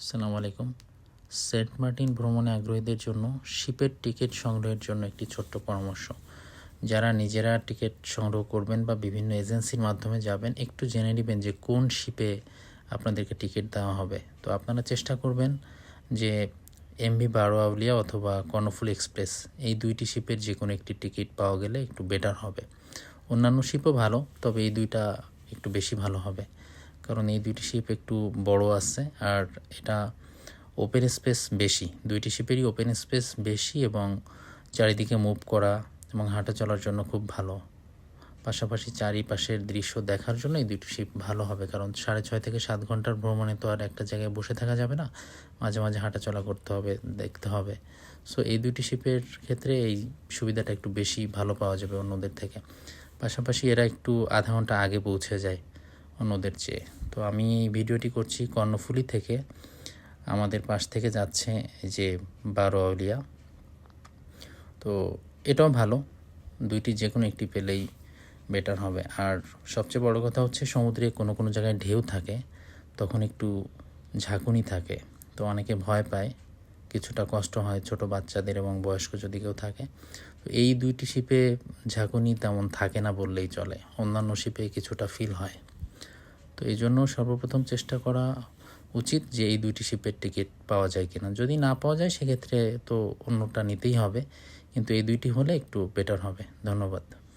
আসসালামু আলাইকুম। Saint Martin ভ্রমণে আগ্রহীদের জন্য শিপের টিকিট সংগ্রহের জন্য একটি ছোট্ট পরামর্শ। যারা নিজেরা টিকিট সংগ্রহ করবেন বা বিভিন্ন এজেন্সির মাধ্যমে যাবেন, একটু জেনে নেবেন যে কোন শিপে আপনাদেরকে টিকিট দেওয়া হবে। তো আপনারা চেষ্টা করবেন যে এমভি বারো আউলিয়া অথবা কর্ণফুলী এক্সপ্রেস, এই দুইটি শিপের যে কোনো একটি টিকিট পাওয়া গেলে একটু বেটার হবে। অন্যান্য শিপও ভালো, তবে এই দুইটা একটু বেশি ভালো হবে, কারণ এই দুইটি শিপ একটু বড় আছে আর এটা ওপেন স্পেস বেশি। দুইটি শিপেরই ওপেন স্পেস বেশি এবং চারিদিকে মুভ করা এবং হাঁটা চলার জন্য খুব ভালো। পাশাপাশি চারিপাশের দৃশ্য দেখার জন্য এই দুইটি শিপ ভালো হবে, কারণ 6.5 থেকে 7 ঘন্টার ভ্রমণে তো আর একটা জায়গায় বসে থাকা যাবে না, মাঝে মাঝে হাঁটা চলা করতে হবে, দেখতে হবে। সো এই দুইটি শিপের ক্ষেত্রে এই সুবিধাটা একটু বেশি ভালো পাওয়া যাবে অন্যদের থেকে। পাশাপাশি এরা একটু আধা ঘন্টা আগে পৌঁছে যায় অন্যদের চেয়ে। তো আমি এই ভিডিওটি করছি কর্ণফুলী থেকে। আমাদের পাশ থেকে যাচ্ছে এই যে বারো আউলিয়া, তো এটাও ভালো। দুইটি যে কোনো একটি পেলেই বেটার হবে। আর সবচেয়ে বড় কথা হচ্ছে, সমুদ্রে কোনো কোনো জায়গায় ঢেউ থাকে, তখন একটু ঝাঁকুনি থাকে, তো অনেকে ভয় পায়, কিছুটা কষ্ট হয় ছোট বাচ্চাদের এবং বয়স্ক যদি কেউ থাকে। তো এই দুইটি শিপে ঝাঁকুনি তেমন থাকে না বললেই চলে, অন্যান্য শিপে কিছুটা ফিল হয়। তো এই জন্য সর্বপ্রথম চেষ্টা করা উচিত যে এই দুইটি শিপের টিকিট পাওয়া যায় কিনা। যদি না পাওয়া যায় সেক্ষেত্রে তো অন্যটা নিতেই হবে, কিন্তু এই দুইটি হলে একটু বেটার হবে। ধন্যবাদ।